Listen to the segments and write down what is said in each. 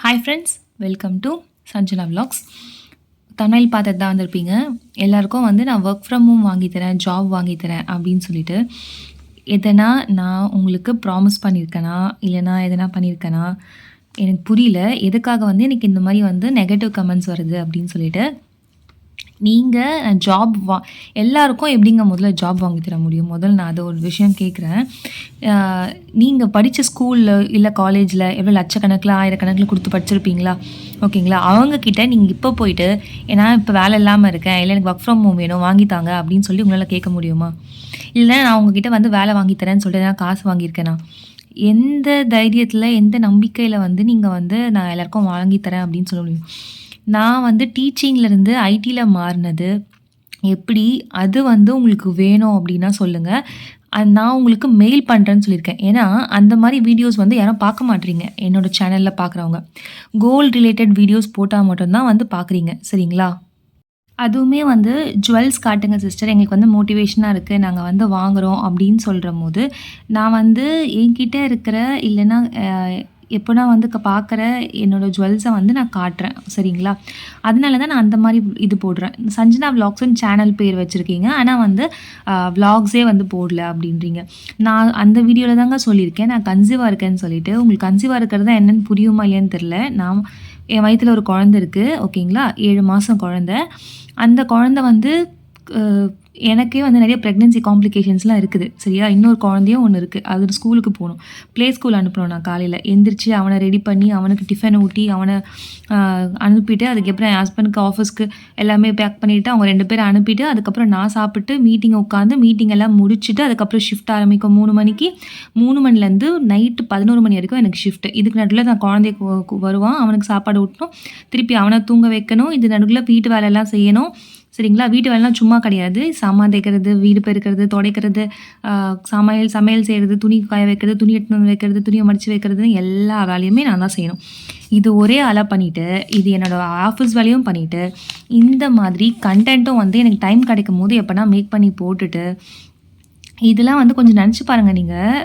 Hi friends, welcome to Sanjana vlogs. Tamil பார்த்துட்டு தான் வந்திருப்பீங்க. எல்லாருக்கும் நான் ஒர்க் ஃப்ரம் ஹோம் வாங்கித்தரேன், ஜாப் வாங்கித்தரேன் அப்படின்னு சொல்லிட்டு எதனா நான் உங்களுக்கு ப்ராமிஸ் பண்ணியிருக்கேனா, இல்லைனா எதனா பண்ணியிருக்கேனா எனக்கு புரியல. எதுக்காக எனக்கு இந்த மாதிரி நெகட்டிவ் கமெண்ட்ஸ் வருது அப்படின்னு சொல்லிட்டு. நீங்கள் ஜாப் எல்லாருக்கும் எப்படிங்க முதல்ல ஜாப் வாங்கி தர முடியும்? முதல்ல நான் அதை ஒரு விஷயம் கேட்குறேன். நீங்கள் படித்த ஸ்கூலில் இல்லை காலேஜில் எவ்வளோ லட்சக்கணக்கில் ஆயிரக்கணக்கில் கொடுத்து படிச்சிருப்பீங்களா? ஓகேங்களா? அவங்கக்கிட்ட நீங்கள் இப்போ போயிட்டு நான் இப்போ வேலை இல்லாமல் இருக்கேன், இல்லை எனக்கு ஒர்க் ஃப்ரம் ஹோம் வேணும் வாங்கித்தாங்க அப்படின்னு சொல்லி உங்களால் கேட்க முடியுமா? இல்லை நான் உங்ககிட்ட வேலை வாங்கி தரேன்னு சொல்லிட்டு நான் காசு வாங்கியிருக்கேனா? எந்த தைரியத்தில், எந்த நம்பிக்கையில் நீங்கள் நான் எல்லாருக்கும் வாங்கித்தரேன் அப்படின்னு சொல்ல முடியும்? நான் டீச்சிங்லேருந்து ஐடியில் மாறினது எப்படி? அது உங்களுக்கு வேணும் அப்படின்னா சொல்லுங்கள். நான் உங்களுக்கு மெயில் பண்ணுறேன்னு சொல்லியிருக்கேன். ஏன்னா அந்த மாதிரி வீடியோஸ் யாரும் பார்க்க மாட்றீங்க. என்னோடய சேனலில் பார்க்குறவங்க கோல்டு ரிலேட்டட் வீடியோஸ் போட்டால் மட்டும்தான் பார்க்குறீங்க. சரிங்களா? அதுவுமே ஜுவல்ஸ் காட்டுங்க சிஸ்டர், எங்களுக்கு மோட்டிவேஷனாக இருக்குது, நாங்கள் வாங்குகிறோம் அப்படின்னு சொல்கிறபோது, நான் என்கிட்ட இருக்கிற இல்லைன்னா எப்போனா பார்க்குற என்னோடய ஜுவல்ஸை நான் காட்டுறேன். சரிங்களா? அதனால தான் நான் அந்த மாதிரி இது போடுறேன். சஞ்சனா விலாக்ஸ்ன்னு சேனல் பேர் வச்சுருக்கீங்க, ஆனால் விலாக்ஸே போடல அப்படின்றீங்க. நான் அந்த வீடியோவில் தாங்க சொல்லியிருக்கேன் நான் கன்சீவாக இருக்கேன்னு சொல்லிட்டு. உங்களுக்கு கன்சீவாக இருக்கிறது என்னென்னு புரியுமா இல்லையான்னு தெரில. என் வயிற்றில் ஒரு குழந்தை இருக்குது. ஓகேங்களா? 7 மாதம் குழந்தை. அந்த குழந்தை எனக்கே நிறைய ப்ரெக்னென்சி காம்ப்ளிகேஷன்ஸ்லாம் இருக்குது. சரியா? இன்னொரு குழந்தையும் ஒன்று இருக்குது. அது ஸ்கூலுக்கு போகணும். ப்ளே ஸ்கூல் அனுப்பணும். நான் காலையில் எந்திரிச்சு அவனை ரெடி பண்ணி அவனுக்கு டிஃபன் ஊட்டி அவனை அனுப்பிட்டு, அதுக்கப்புறம் என் ஹஸ்பண்டுக்கு ஆஃபீஸ்க்கு எல்லாமே பேக் பண்ணிவிட்டு அவங்க 2 பேரை அனுப்பிட்டு, அதுக்கப்புறம் நான் சாப்பிட்டு மீட்டிங் உட்காந்து மீட்டிங் எல்லாம் முடிச்சுட்டு அதுக்கப்புறம் ஷிஃப்ட் ஆரம்பிக்கும் 3 மணிக்கு. 3 மணிலேருந்து நைட்டு 11 மணி வரைக்கும் எனக்கு ஷிஃப்ட்டு. இதுக்கு நடுவில் நான் குழந்தைய வருவான், அவனுக்கு சாப்பாடு ஊட்டணும், திருப்பி அவனை தூங்க வைக்கணும், இது நடுவில் வீட்டு வேலையெல்லாம் செய்யணும். சரிங்களா? வீட்டு வேலைலாம் சும்மா கிடையாது. சாமான் தேய்க்கிறது, வீடு பெருக்கிறது, துடைக்கிறது, சமையல் செய்கிறது, துணி காய வைக்கிறது, துணி எடுத்துன்னு வந்து வைக்கிறது, துணியை மடித்து வைக்கிறது, எல்லா வேலையுமே நான் தான் செய்யணும். இது ஒரே ஆளாக பண்ணிவிட்டு, இது என்னோடய ஆஃபீஸ் வேலையும் பண்ணிவிட்டு, இந்த மாதிரி கண்டென்ட்டும் எனக்கு டைம் கிடைக்கும் போது எப்போனா மேக் பண்ணி போட்டுட்டு, இதெல்லாம் கொஞ்சம் நினச்சி பாருங்கள் நீங்கள்.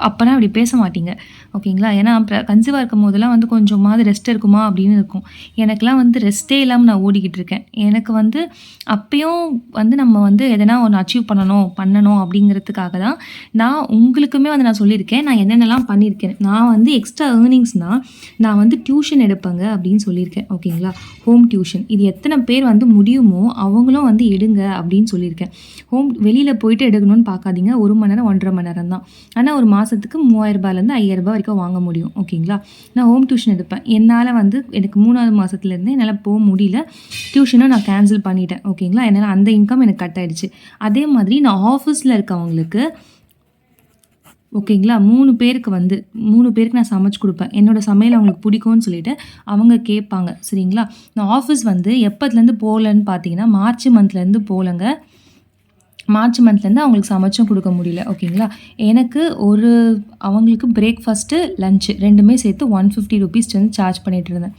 அப்போனா அப்படி பேச மாட்டீங்க. ஓகேங்களா? ஏன்னா கன்சீவாக இருக்கும் போதெல்லாம் கொஞ்சமாவது ரெஸ்ட் இருக்குமா அப்படின்னு இருக்கும். எனக்கெலாம் ரெஸ்ட்டே இல்லாமல் நான் ஓடிக்கிட்டு இருக்கேன். எனக்கு அப்பயும் நம்ம எதனா ஒன்று அச்சீவ் பண்ணணும் அப்படிங்கிறதுக்காக தான் நான் உங்களுக்குமே நான் சொல்லியிருக்கேன். நான் என்னென்னலாம் பண்ணியிருக்கேன். நான் எக்ஸ்ட்ரா ஏர்னிங்ஸ்னால் நான் டியூஷன் எடுப்பேங்க அப்படின்னு சொல்லியிருக்கேன். ஓகேங்களா? Home tuition. இது எத்தனை பேர் முடியுமோ அவங்களும் எடுங்க அப்படின்னு சொல்லியிருக்கேன். வெளியில் போயிட்டு எடுக்கணும்னு பார்க்காதீங்க. 1 மணி நேரம் 1.5 மணி நேரம் தான். ஆனால் ஒரு மாதத்துக்கு 3000 ரூபாயிலேருந்து 5000 ரூபாய் வரைக்கும் வாங்க முடியும். ஓகேங்களா? நான் ஹோம் டியூஷன் எடுப்பேன். என்னால் எனக்கு 3வது மாதத்துலேருந்து என்னால் போக முடியல. டியூஷனை நான் கேன்சல் பண்ணிட்டேன். ஓகேங்களா? என்னால் அந்த இன்கம் எனக்கு கட் ஆகிடுச்சு. அதே மாதிரி நான் ஆஃபீஸில் இருக்கவங்களுக்கு ஓகேங்களா 3 பேருக்கு நான் சமைச்சு கொடுப்பேன். என்னோடய சமையல் அவங்களுக்கு பிடிக்கும்னு சொல்லிட்டு அவங்க கேட்பாங்க. சரிங்களா? நான் ஆஃபீஸ் எப்போத்துலேருந்து போகலன்னு பார்த்தீங்கன்னா மார்ச் மந்த்லேருந்து போகலங்க. மார்ச் மந்த்லேருந்து அவங்களுக்கு சமைச்சும் கொடுக்க முடியல. ஓகேங்களா? எனக்கு அவங்களுக்கு பிரேக்ஃபாஸ்ட்டு, லஞ்சு 2மே சேர்த்து 150 ருபீஸ் சார்ஜ் பண்ணிகிட்டு இருந்தேன்.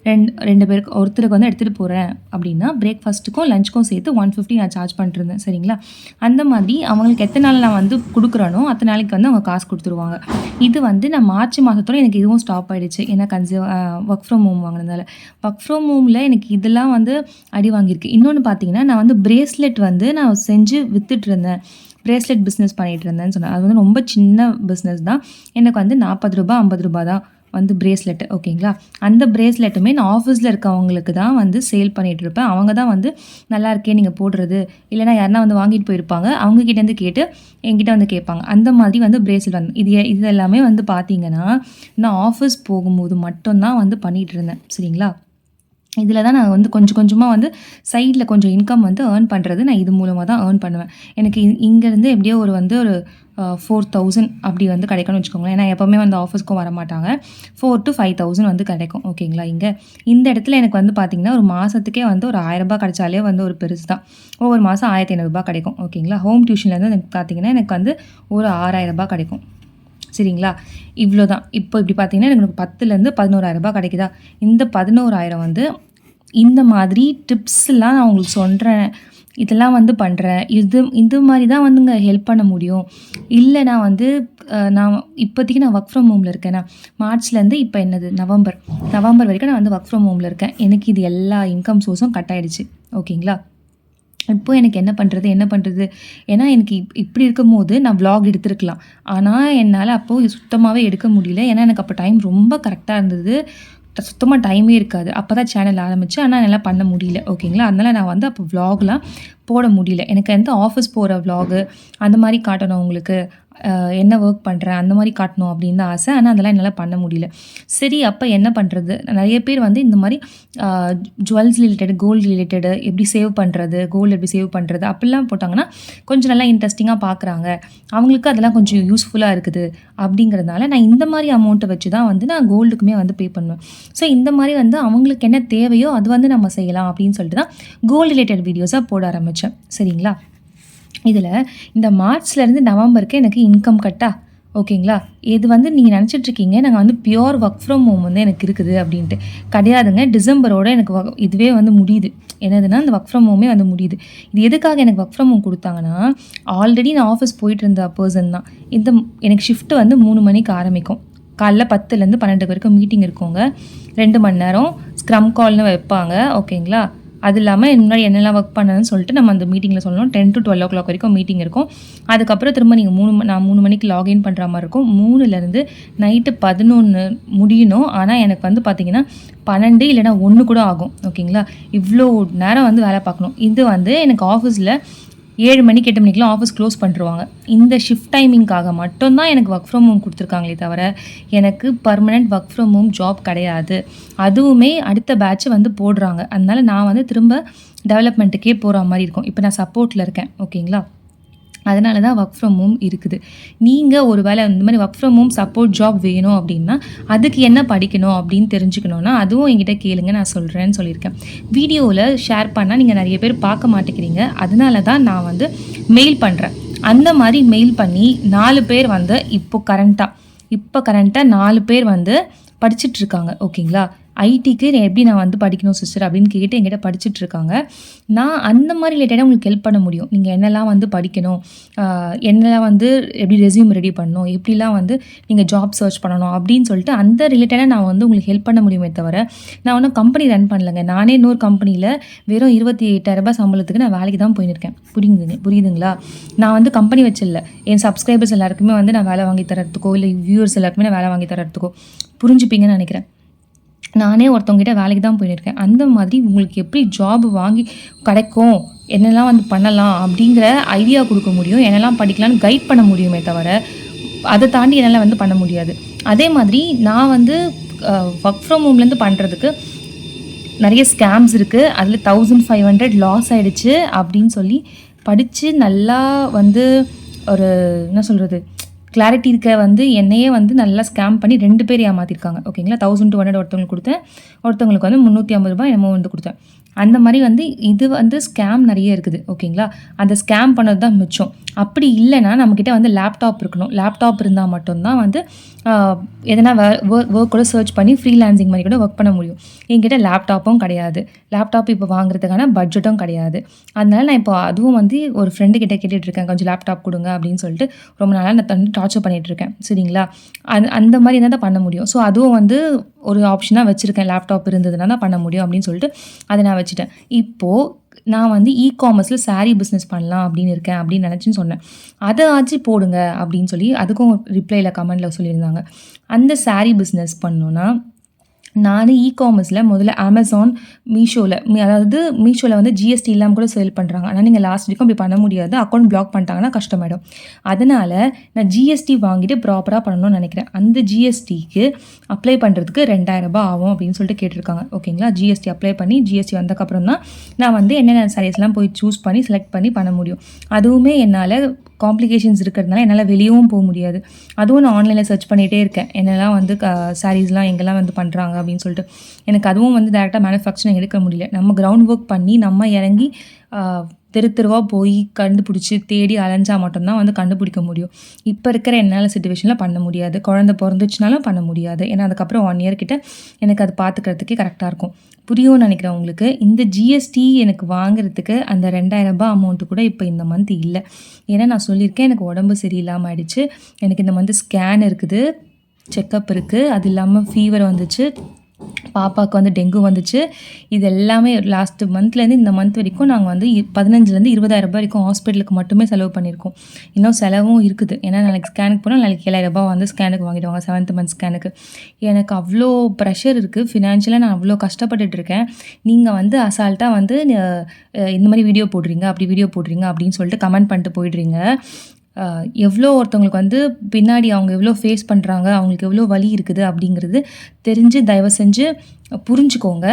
2 பேருக்கு ஒருத்தருக்கு எடுத்துகிட்டு போகிறேன் அப்படின்னா பிரேக்ஃபாஸ்ட்டுக்கும் லஞ்சுக்கும் சேர்த்து 150 நான் சார்ஜ் பண்ணிட்டுருந்தேன். சரிங்களா? அந்த மாதிரி அவங்களுக்கு எத்தனை நாள் நான் கொடுக்குறேனோ அத்தனை நாளைக்கு அவங்க காசு கொடுத்துருவாங்க. இது நான் மார்ச் மாதத்தோட எனக்கு இதுவும் ஸ்டாப் ஆகிடுச்சு. ஏன்னா ஒர்க் ஃப்ரம் ஹோம் வாங்கினதால. ஒர்க் ஃப்ரம் ஹோமில் எனக்கு இதெல்லாம் அடி வாங்கியிருக்கு. இன்னொன்று பார்த்தீங்கன்னா நான் பிரேஸ்லெட் நான் செஞ்சு விற்றுட்டு இருந்தேன். பிரேஸ்லெட் பிஸ்னஸ் பண்ணிகிட்டு இருந்தேன்னு சொன்னேன். அது ரொம்ப சின்ன பிஸ்னஸ் தான். எனக்கு 40 ரூபா 50 ரூபா தான் பிரேஸ்லெட்டு. ஓகேங்களா? அந்த பிரேஸ்லெட்டுமே நான் ஆஃபீஸில் இருக்கவங்களுக்கு தான் சேல் பண்ணிகிட்ருப்பேன். அவங்க தான் நல்லா இருக்கே நீங்கள் போடுறது, இல்லைனா யாருனா வாங்கிட்டு போயிருப்பாங்க. அவங்கக்கிட்டேருந்து கேட்டு என்கிட்ட கேட்பாங்க. அந்த மாதிரி பிரேஸ்லெட் இது எல்லாமே பார்த்தீங்கன்னா நான் ஆஃபீஸ் போகும்போது மட்டும்தான் பண்ணிகிட்டு இருந்தேன். சரிங்களா? இதில் தான் நான் கொஞ்சம் கொஞ்சமாக சைடில் கொஞ்சம் இன்கம் ஏர்ன் பண்ணுறது நான் இது மூலமாக தான் ஏர்ன் பண்ணுவேன். எனக்கு இங்கேருந்து எப்படியோ ஒரு 4000 அப்படி கிடைக்கும்னு வச்சுக்கோங்களேன். ஏன்னா எப்போவுமே ஆஃபீஸ்க்கும் வர மாட்டாங்க. 4,000 to 5,000 கிடைக்கும். ஓகேங்களா? இந்த இடத்துல எனக்கு பார்த்தீங்கன்னா ஒரு மாதத்துக்கே ஒரு 1000 ரூபாய் கிடைச்சாலே ஒரு பெருசு தான். ஒவ்வொரு மாதம் 1500 ரூபாய் கிடைக்கும். ஓகேங்களா? ஹோம் டியூஷன்லேருந்து எனக்கு பார்த்தீங்கன்னா எனக்கு ஒரு 6000 ரூபாய் கிடைக்கும். சரிங்களா? இவ்வளோ தான். இப்போ இப்படி பார்த்தீங்கன்னா எனக்கு 10,000 to 11,000 ரூபாய் கிடைக்குதா? இந்த 11,000 இந்த மாதிரி டிப்ஸ்லாம் நான் உங்களுக்கு சொல்கிறேன். இதெல்லாம் வந்து பண்ணுறேன். இது மாரி தான் வந்துங்க ஹெல்ப் பண்ண முடியும். இல்ல நான் வந்து நான் இப்போதைக்கு நான் வொர்க் ஃப்ரம் ஹோம்ல இருக்கேனா, மார்ச்லேருந்து இப்போ என்னது நவம்பர் வரைக்கும் நான் வந்து வொர்க் ஃப்ரம் ஹோம்ல இருக்கேன். எனக்கு இது எல்லா இன்கம் சோர்ஸும் கட் ஆயிடுச்சு. ஓகேங்களா? இப்போ எனக்கு என்ன பண்ணுறது? ஏன்னா எனக்கு இப்படி இருக்கும்போது நான் விளாக் எடுத்திருக்கலாம். ஆனா, என்னால அப்போ சுத்தமாவே எடுக்க முடியல. ஏன்னா, எனக்கு அப்போ டைம் ரொம்ப கரெக்ட்டா இருந்தது. சுத்தமா டைமே இருக்காது. அப்பதான் சேனல் ஆரம்பிச்சேன். ஆனா, என்னால பண்ண முடியல. ஓகேங்களா? அதனால நான் வந்து அப்போ விளாக்லாம் போட முடியல. எனக்கு வந்து ஆஃபீஸ் போற விளாகு அந்த மாரி காட்டணும் உங்களுக்கு. என்ன வொர்க் பண்றேன் அந்த மாரி காட்டணும் அப்படின்னு தான் ஆசை. ஆனா, அதெல்லாம் என்னால பண்ண முடியல. சரி அப்ப என்ன பண்றது? நெறைய பேர் வந்து இந்த மாரி அ ஜுவல்ஸ் ரிலேட்டட், கோல்டு ரிலேட்டடு எப்படி சேவ் பண்றது? கோல்டு எப்படி சேவ் பண்றது? அப்படிலாம் போட்டாங்கன்னா, கொஞ்சம் நல்லா இன்ட்ரெஸ்டிங்கா பார்க்குறாங்க. அவங்களுக்கு அதெல்லாம் கொஞ்சம் யூஸ்ஃபுல்லா இருக்குது. அப்படிங்கிறதுனால நான் இந்த மாரி அமௌண்ட்ட வச்சு தான் வந்து நான் கோல்டுக்குமே வந்து பே பண்ணுவேன். ஸோ இந்த மாரி வந்து அவங்களுக்கு என்ன தேவையோ அது வந்து நம்ம செய்யலாம் அப்படின்னு சொல்லிட்டு தான் கோல்டு ரிலேட்டட் வீடியோஸா போட ஆரம்பிச்சேன். சரிங்களா? இதில இந்த மார்ச்லேருந்து நவம்பருக்கு எனக்கு இன்கம் கட்டா? ஓகேங்களா? இது வந்து நீங்க நெனச்சிட்டுருக்கீங்க, நாங்க வந்து பியூர் வொர்க் ஃப்ரம் ஹோம் வந்து எனக்கு இருக்குது அப்டின்ட்டு. கிடையாதுங்க. டிசம்பரோட எனக்கு இதுவே வந்து முடியுது. என்னதுன்னா, இந்த வொர்க் ஃப்ரம் ஹோமே வந்து முடியுது. இது எதுக்காக எனக்கு வொர்க் ஃப்ரம் ஹோம் குடுத்தாங்கன்னா, ஆல்ரெடி நான் ஆஃபீஸ் போயிட்டுருந்த பெர்சன் தான். எனக்கு ஷிஃப்ட் வந்து 3 மணிக்கு ஆரம்பிக்கும். காலைல 10லேருந்து 12 வரைக்கும் மீட்டிங் இருக்குங்க. 2 மணி நேரம் ஸ்க்ரம் கால்னு வைப்பாங்க. ஓகேங்களா? அது இல்லாம முன்னாடி என்னெல்லாம் ஒர்க் பண்ணேன்னு சொல்லிட்டு நம்ம அந்த மீட்டிங்கில சொல்லணும். 10 to 12 வரைக்கும் மீட்டிங் இருக்கும். அதுக்கப்புறம் திரும்ப நீங்க நான் 3 மணிக்கு லாகின் பண்ற மாரி இருக்கும். 3லேருந்து நைட்டு 11 முடியணும். ஆனா எனக்கு வந்து பார்த்தீங்கன்னா, 12 இல்லன்னா 1 கூட ஆகும். ஓகேங்களா? இவ்ளோ நேரம் வந்து வேல பார்க்கணும். இது வந்து எனக்கு ஆஃபீஸ்ல 7 மணிக்கு 8 மணிக்கெல்லாம் ஆஃபீஸ் க்ளோஸ் பண்ணிருவாங்க. இந்த ஷிஃப்ட் டைமிங்க்காக மட்டும் தான் எனக்கு வொர்க் ஃப்ரம் ஹோம் குடுத்துருக்காங்களே தவிர, எனக்கு permanent work from home job கிடையாது. அதுவுமே அடுத்த பேட்ச் வந்து போடுறாங்க. அதனால நான் வந்து திரும்ப டெவலப்மெண்ட்டுக்கே போற மாரி இருக்கும். இப்ப நான் சப்போர்ட்ல இருக்கேன். ஓகேங்களா? அதனால தான் வொர்க் ஃப்ரம் ஹோம் இருக்குது. நீங்க ஒரு வேளை இந்த மாரி work from home support job வேணும் அப்டின்னா, அதுக்கு என்ன படிக்கணும் அப்டின்னு தெரிஞ்சுக்கணும்னா, அதுவும் என்கிட்ட கேளுங்க நான் சொல்றேன்னு சொல்லியிருக்கேன். வீடியோல ஷேர் பண்ணா நீங்க நெறைய பேர் பார்க்க மாட்டேங்கிறீங்க. அதனால தான் நான் வந்து மெயில் பண்றேன். அந்த மாரி மெயில் பண்ணி 4 பேர் வந்து இப்ப கரண்ட்டா 4 பேர் வந்து படிச்சுட்ருக்காங்க. ஓகேங்களா? ஐடிக்கு எப்படி நான் வந்து படிக்கணும் சிஸ்டர் அப்படின்னு கேட்டு என்கிட்ட படிச்சுட்ருக்காங்க. நான் அந்த மாரி ரிலேட்டடா உங்களுக்கு ஹெல்ப் பண்ண முடியும். நீங்க என்னலாம் வந்து படிக்கணும், என்னலாம் வந்து எப்படி ரெஸ்யூம் ரெடி பண்ணணும், எப்படிலாம் வந்து நீங்க ஜாப் சர்ச் பண்ணணும் அப்படின்னு சொல்லிட்டு அந்த ரிலேட்டடா நான் வந்து உங்களுக்கு ஹெல்ப் பண்ண முடியுமே தவிர, நான் ஒண்ணும் கம்பெனி ரன் பண்ணலங்க. நானே இன்னொரு கம்பெனியில வெறும் ரூ. 28,000 சம்பளத்துக்கு நான் வேலைக்கு தான் போயினுருக்கேன். புரியுதுங்களா? நான் வந்து கம்பெனி வச்சில்ல. என் சப்ஸ்கிரைபர்ஸ் எல்லாருக்குமே வந்து நான் வேலை வாங்கி தரதுக்கோ, இல்ல வியூவர்ஸ் எல்லாருக்குமே நான் வேலை வாங்கி தரதுக்கோ புரிஞ்சுப்பீங்கன்னு நெனைக்கிறேன். நானே ஒருத்தவங்ககிட்ட வேலைக்கு தான் போயிருக்கேன். அந்த மாதிரி உங்களுக்கு எப்படி ஜாப் வாங்கி கிடைக்கும், என்னலாம் வந்து பண்ணலாம் அப்படிங்கிற ஐடியா குடுக்க முடியும். என்னலாம் படிக்கலாம்னு கைட் பண்ண முடியுமே தவிர, அத தாண்டி என்னால வந்து பண்ண முடியாது. அதே மாதிரி நான் வந்து வொர்க் ஃப்ரம் ஹோம்லேருந்து பண்றதுக்கு நெறைய ஸ்கேம்ஸ் இருக்கு. அதில 1500 லாஸ் ஆயிடுச்சு அப்படின்னு சொல்லி படிச்சு நல்லா வந்து ஒரு என்ன சொல்றது? கிளாரிட்டி இருக்க வந்து என்னையே வந்து நல்லா ஸ்கேம் பண்ணி 2 பேர் ஏமாத்திருக்காங்க. ஓகேங்களா? 1200 ஒருத்தவங்களுக்கு குடுத்தேன். ஒருத்தவங்களுக்கு வந்து ரூ. 350 என்னமோ வந்து குடுத்தேன். அந்த மாரி வந்து இது வந்து ஸ்கேம் நெறைய இருக்குது. ஓகேங்களா? அந்த ஸ்கேம் பண்ணது தான் மிச்சம். அப்படி இல்லன்னா நம்மகிட்ட வந்து லேப்டாப் இருக்கணும். லேப்டாப் இருந்தா மட்டும் தான் வந்து அ எதனா ஒர்க் கூட சர்ச் பண்ணி ஃப்ரீலான்சிங் மாரி கூட ஒர்க் பண்ண முடியும். என்கிட்ட லேப்டாப்பும் கிடையாது. லேப்டாப் இப்போ வாங்குறதுக்கான பட்ஜெட்டும் கிடையாது. அதனால நான் இப்போ அதுவும் வந்து ஒரு ஃப்ரெண்டு கிட்ட கேட்டுட்டு இருக்கேன். கொஞ்சம் லேப்டாப் குடுங்க அப்படின்னு சொல்லிட்டு ரொம்ப நாளா நான் டார்ச்சர் பண்ணிட்டு இருக்கேன். சரிங்களா? அந்த மாரி இருந்தா தான் பண்ண முடியும். ஸோ அதுவும் வந்து ஒரு ஆப்ஷனா வச்சிருக்கேன். லேப்டாப் இருந்ததுனா தான் பண்ண முடியும் அப்படின்னு சொல்லிட்டு அத நான் வச்சுட்டேன். இப்போ நான் வந்து இ-காமர்ஸ்ல சாரி பிசினஸ் பண்ணலாம் அப்படின்னு இருக்கேன் அப்படின்னு நினைச்சுன்னு சொன்னேன். அத ஆச்சு போடுங்க அப்படின்னு சொல்லி அதுக்கும் ரிப்ளைல கமெண்ட்ல சொல்லியிருந்தாங்க. அந்த சாரி பிசினஸ் பண்ணணும்னா நானு இ-காமர்ஸ்ல முதல்ல Amazon, மீஷோல அதாவது மீஷோல வந்து ஜிஎஸ்டி இல்லாம கூட சேல் பண்றாங்க. ஆனா நீங்க லாஸ்ட் வரைக்கும் அப்படி பண்ண முடியாது. அக்கவுண்ட் பிளாக் பண்ணிட்டாங்கன்னா கஷ்டமாயிடும். அதனால நான் ஜிஎஸ்டி வாங்கிட்டு ப்ராப்பரா பண்ணணும்னு நினைக்கிறேன். அந்த ஜிஎஸ்டிக்கு அப்ளை பண்றதுக்கு ரூ. 2000 ஆகும் அப்படின்னு சொல்லிட்டு கேட்டிருக்காங்க. ஓகேங்களா? ஜிஎஸ்டி அப்ளை பண்ணி ஜிஎஸ்டி வந்ததுக்கப்புறம் தான் நான் வந்து என்னென்ன சாரீஸ்லாம் போய் சூஸ் பண்ணி செலக்ட் பண்ணி பண்ண முடியும். அதுவுமே என்னால காம்ப்ளிகேஷன்ஸ் இருக்கிறதுனால என்னால வெளியவும் போ முடியாது. அதுவும் நான் ஆன்லைன்ல சர்ச் பண்ணிட்டே இருக்கேன். என்னலாம் வந்து சாரீஸ்லாம் எங்கெல்லாம் வந்து பண்றாங்க அப்படின்னு சொல்லிட்டு. எனக்கு அதுவும் வந்து டைரக்ட்டா மேனுஃபேக்சரிங் எடுக்க முடியல. நம்ம கிரவுண்ட் ஒர்க் பண்ணி நம்ம இறங்கி அ தெருவா போய் கண்டுபிடிச்சி தேடி அலைஞ்சா மட்டும்தான் வந்து கண்டுபிடிக்க முடியும். இப்போ இருக்கிற என்னால் சிச்சுவேஷனில் பண்ண முடியாது. குழந்தை பிறந்துச்சுனாலும் பண்ண முடியாது. ஏன்னா அதுக்கப்புறம் 1 இயர் கிட்ட எனக்கு அது பார்த்துக்கிறதுக்கே கரெக்டாக இருக்கும். புரியும்னு நினைக்கிறேன் உங்களுக்கு. இந்த ஜிஎஸ்டி எனக்கு வாங்குறதுக்கு அந்த ரூ. 2000 அமௌண்ட்டு கூட இப்போ இந்த மந்த் இல்லை. ஏன்னா நான் சொல்லியிருக்கேன், எனக்கு உடம்பு சரியில்லாமல் ஆயிடுச்சு. எனக்கு இந்த மந்த் ஸ்கேன் இருக்குது, செக்கப் இருக்குது. அது இல்லாமல் ஃபீவர் வந்துச்சு, பாப்பாவுக்கு வந்து டெங்கு வந்துச்சு. இது எல்லாமே லாஸ்ட்டு மந்த்லேருந்து இந்த மந்த் வரைக்கும் நாங்கள் வந்து 15,000 20,000 வரைக்கும் ஹாஸ்பிட்டலுக்கு மட்டுமே செலவு பண்ணியிருக்கோம். இன்னும் செலவும் இருக்குது. ஏன்னா நாளைக்கு ஸ்கேனுக்கு போனால் நாளைக்கு 7,000 வந்து ஸ்கேனுக்கு வாங்கிடுவாங்க, 7th மந்த் ஸ்கேனுக்கு. எனக்கு அவ்வளோ ப்ரெஷர் இருக்குது. ஃபினான்ஷியலாக நான் அவ்வளோ கஷ்டப்பட்டுட்ருக்கேன். நீங்கள் வந்து அசால்ட்டாக வந்து இந்த மாதிரி வீடியோ போடுறீங்க, அப்படி வீடியோ போடுறீங்க அப்படின்னு சொல்லிட்டு கமெண்ட் பண்ணிட்டு போயிடுறீங்க. எவ்வளோ ஒருத்தவங்களுக்கு வந்து பின்னாடி அவங்க எவ்வளோ ஃபேஸ் பண்ணுறாங்க, அவங்களுக்கு எவ்வளோ வலி இருக்குது அப்படிங்கிறது தெரிஞ்சு தயவு செஞ்சு புரிஞ்சுக்கோங்க.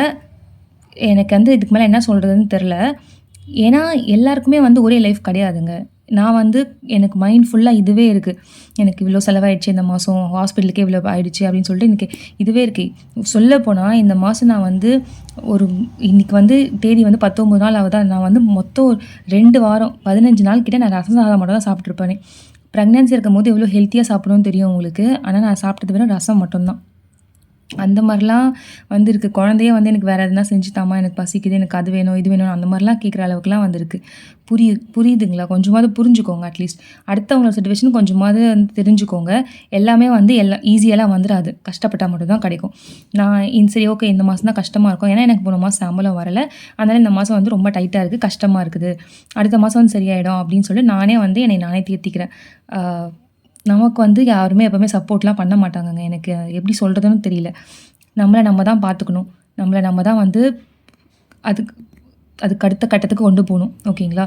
எனக்கு வந்து இதுக்கு மேலே என்ன சொல்கிறதுன்னு தெரில. ஏன்னா எல்லாருக்குமே வந்து ஒரே லைஃப் கிடையாதுங்க. நான் வந்து எனக்கு மைண்ட் ஃபுல்லாக இதுவே இருக்குது. எனக்கு இவ்வளோ செலவாயிடுச்சு இந்த மாதம், ஹாஸ்பிட்டலுக்கே இவ்வளோ ஆயிடுச்சு அப்படின்னு சொல்லிட்டு எனக்கு இதுவே இருக்குது. சொல்லப்போனால் இந்த மாதம் நான் வந்து இன்றைக்கி வந்து தேதி வந்து 19 நாள் ஆகுதா. நான் வந்து மொத்தம் 2 வாரம் 15 நாள் கிட்டே நான் ரசம் சாதம் மட்டும் தான் சாப்பிட்ருப்பேனே. ப்ரெக்னென்சி இருக்கும் போது எவ்வளோ ஹெல்த்தியாக சாப்பிடணும்னு தெரியும் உங்களுக்கு. ஆனால் நான் சாப்பிட்டது வெறும் ரசம் மட்டும்தான். அந்த மாதிரிலாம் வந்துருக்கு. குழந்தையே வந்து எனக்கு வேறு எதுனா செஞ்சு தாம்மா, எனக்கு பசிக்குது, எனக்கு அது வேணும் இது வேணும் அந்த மாதிரிலாம் கேட்குற அளவுக்குலாம் வந்திருக்கு. புரியுதுங்களா? கொஞ்சமாவது புரிஞ்சுக்கோங்க. அட்லீஸ்ட் அடுத்தவங்களோட சிச்சுவேஷன் கொஞ்சமாவது வந்து தெரிஞ்சுக்கோங்க. எல்லாமே வந்து ஈஸியெல்லாம் வந்துடாது. கஷ்டப்பட்டால் மட்டும் தான் கிடைக்கும். நான் சரி ஓகே இந்த மாதம் தான் கஷ்டமாக இருக்கும். ஏன்னா எனக்கு 3 மாதம் சம்பளம் வரலை. அதனால் இந்த மாதம் வந்து ரொம்ப டைட்டாக இருக்குது, கஷ்டமாக இருக்குது. அடுத்த மாதம் வந்து சரியாயிடும் அப்படின்னு சொல்லி நானே வந்து என்னை நானே தேர்த்திக்கிறேன். நமக்கு வந்து யாருமே எப்போவுமே சப்போர்ட்லாம் பண்ண மாட்டாங்கங்க. எனக்கு எப்படி சொல்கிறதுன்னு தெரியல. நம்மளை நம்ம தான் பார்த்துக்கணும். நம்மளை நம்ம தான் வந்து அதுக்கு அடுத்த கட்டத்துக்கு கொண்டு போகணும். ஓகேங்களா?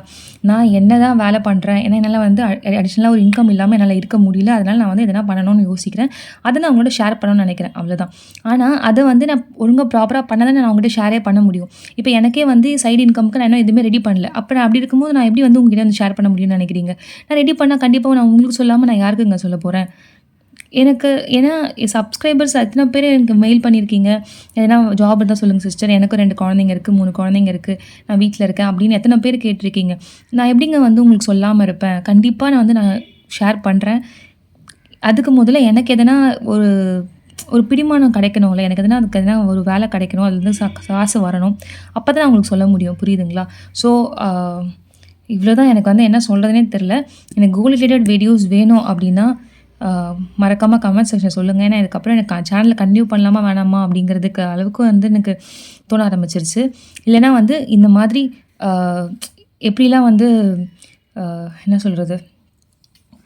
நான் என்ன தான் வேலை பண்ணுறேன், ஏன்னா என்னால் வந்து அடிஷ்னலாக ஒரு இன்கம் இல்லாமல் என்னால் இருக்க முடியல. அதனால் நான் வந்து எதனா பண்ணணும்னு யோசிக்கிறேன். அதை நான் அவங்களோட ஷேர் பண்ணணும்னு நினைக்கிறேன். அவ்வளோதான். ஆனால் அதை வந்து நான் ஒழுங்காக ப்ராப்பராக பண்ணால் தான் நான் அவங்ககிட்ட ஷேரே பண்ண முடியும். இப்போ எனக்கே வந்து சைடு இன்கம்க்கு நான் இன்னும் எதுவுமே ரெடி பண்ணல. அப்போ நான் அப்படி இருக்கும்போது நான் எப்படி வந்து உங்ககிட்ட வந்து ஷேர் பண்ண முடியும்னு நினைக்கிறீங்க? நான் ரெடி பண்ணால் கண்டிப்பாக நான் உங்களுக்கு சொல்லாமல் நான் யாருக்குங்க சொல்ல போகிறேன்? ஏன்னா சப்ஸ்கிரைபர்ஸ் எத்தனை பேர் எனக்கு மெயில் பண்ணியிருக்கீங்க, எதனா ஜாப் இருந்தால் சொல்லுங்கள் சிஸ்டர், எனக்கும் 2 குழந்தைங்க இருக்குது, 3 குழந்தைங்க இருக்குது, நான் வீட்டில் இருக்கேன் அப்படின்னு எத்தனை பேர் கேட்டிருக்கீங்க. நான் எப்படிங்க வந்து உங்களுக்கு சொல்லாமல் இருப்பேன்? கண்டிப்பாக நான் ஷேர் பண்ணுறேன். அதுக்கு முதல்ல எனக்கு எதனா ஒரு பிடிமானம் கிடைக்கணும்ல, எனக்கு அதுக்கு எதனா ஒரு வேலை கிடைக்கணும், அதுலேருந்து காசு வரணும். அப்போ தான் நான் உங்களுக்கு சொல்ல முடியும். புரியுதுங்களா? ஸோ இவ்வளோ தான். எனக்கு வந்து என்ன சொல்கிறதுனே தெரில. எனக்கு கோல் ரிலேட்டட் வீடியோஸ் வேணும் அப்படின்னா மறக்காமல் கமெண்ட் செக்ஷன் சொல்லுங்கள். ஏன்னா இதுக்கப்புறம் எனக்கு சேனலில் கண்டினியூ பண்ணலாமா வேணாமா அப்படிங்கிறதுக்கு அளவுக்கு வந்து எனக்கு தோண ஆரம்பிச்சிருச்சு. இல்லைனா வந்து இந்த மாதிரி எப்படிலாம் வந்து என்ன சொல்கிறது,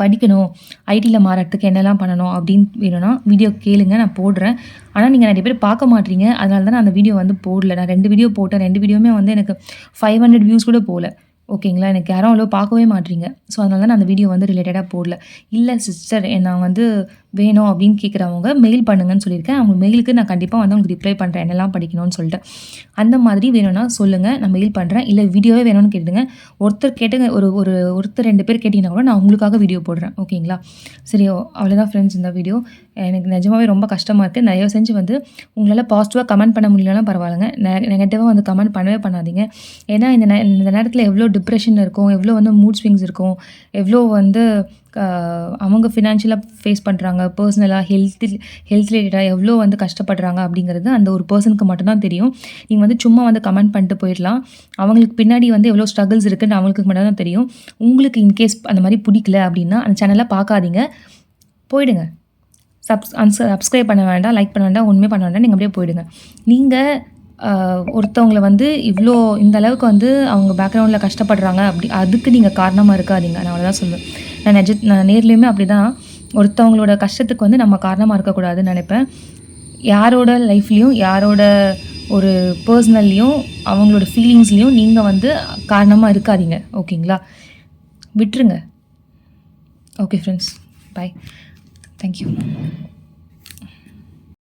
படிக்கணும், ஐடியில் மாறத்துக்கு என்னெல்லாம் பண்ணணும் அப்படின்னு வேணும்னா வீடியோ கேளுங்க, நான் போடுறேன். ஆனால் நீங்கள் நிறைய பேர் பார்க்க மாட்டீங்க. அதனால தான் நான் அந்த வீடியோ வந்து போடல. நான் 2 வீடியோ போட்டேன். 2 வீடியோவுமே வந்து எனக்கு 500 வியூஸ் கூட போகல. ஓகேங்களா? எனக்கு யாரும் அவ்வளோ பார்க்கவே மாட்டீங்க. ஸோ அதனால தான் நான் அந்த வீடியோ வந்து ரிலேட்டடாக போடல. இல்லை சிஸ்டர் நான் வந்து வேணும் அப்படின்னு கேட்குறவங்க மெயில் பண்ணுங்கன்னு சொல்லியிருக்கேன். அவங்க மெயிலுக்கு நான் கண்டிப்பாக வந்து உங்களுக்கு ரிப்ளை பண்ணுறேன், என்னெல்லாம் படிக்கணும்னு சொல்லிட்டு. அந்த மாதிரி வேணும்னா சொல்லுங்கள், நான் மெயில் பண்ணுறேன். இல்லை வீடியோவே வேணும்னு கேட்டுங்க. ஒருத்தர் 2 பேர் கேட்டிங்கன்னா கூட நான் உங்களுக்காக வீடியோ போடுறேன். ஓகேங்களா? சரி, அவ்வளோதான் ஃப்ரெண்ட்ஸ் இந்த வீடியோ. எனக்கு நிஜமாவே ரொம்ப கஷ்டமாக இருக்குது. தயவு செஞ்சு வந்து உங்களால் பாசிட்டிவாக கமெண்ட் பண்ண முடியலன்னா பரவாயில்லைங்க. நெகட்டிவாக வந்து கமெண்ட் பண்ணவே பண்ணாதீங்க. ஏன்னா இந்த நேரத்தில் எவ்வளோ டிப்ரெஷன் இருக்கும், எவ்வளோ வந்து மூட் ஸ்விங்ஸ் இருக்கும், எவ்வளோ வந்து அவங்க ஃபினான்ஷியலாக ஃபேஸ் பண்ணுறாங்க, பர்சனலாக ஹெல்த் ரிலேட்டடாக எவ்வளோ வந்து கஷ்டப்படுறாங்க அப்படிங்கிறது அந்த ஒரு பர்சனுக்கு மட்டும்தான் தெரியும். நீங்கள் வந்து சும்மா வந்து கமெண்ட் பண்ணிட்டு போயிடலாம். அவங்களுக்கு பின்னாடி வந்து எவ்வளோ ஸ்ட்ரகிள்ஸ் இருக்குன்னு அவங்களுக்கு மட்டும் தான் தெரியும். உங்களுக்கு இன்கேஸ் அந்த மாதிரி பிடிக்கல அப்படின்னா அந்த சேனலை பார்க்காதீங்க, போயிடுங்க. சப்ஸ்கிரைப் பண்ண வேண்டாம், லைக் பண்ண வேண்டாம், ஒன்றுமே பண்ண வேண்டாம். நீங்கள் அப்படியே போயிடுங்க. நீங்கள் ஒருத்தவங்களை வந்து இவ்வளோ இந்த அளவுக்கு வந்து அவங்க பேக்ரவுண்டில் கஷ்டப்படுறாங்க அதுக்கு நீங்கள் காரணமாக இருக்காதீங்க. நான் அவ்வளோதான் சொல்லுவேன். நான் நேர்லேயுமே அப்படி தான், ஒருத்தவங்களோட கஷ்டத்துக்கு வந்து நம்ம காரணமாக இருக்கக்கூடாதுன்னு நினைப்பேன். யாரோட லைஃப்லேயும் யாரோட ஒரு பர்சனல்லையும் அவங்களோட ஃபீலிங்ஸ்லேயும் நீங்கள் வந்து காரணமாக இருக்காதீங்க. ஓகேங்களா? விட்டுருங்க. ஓகே ஃப்ரெண்ட்ஸ், பாய். தேங்க்யூ.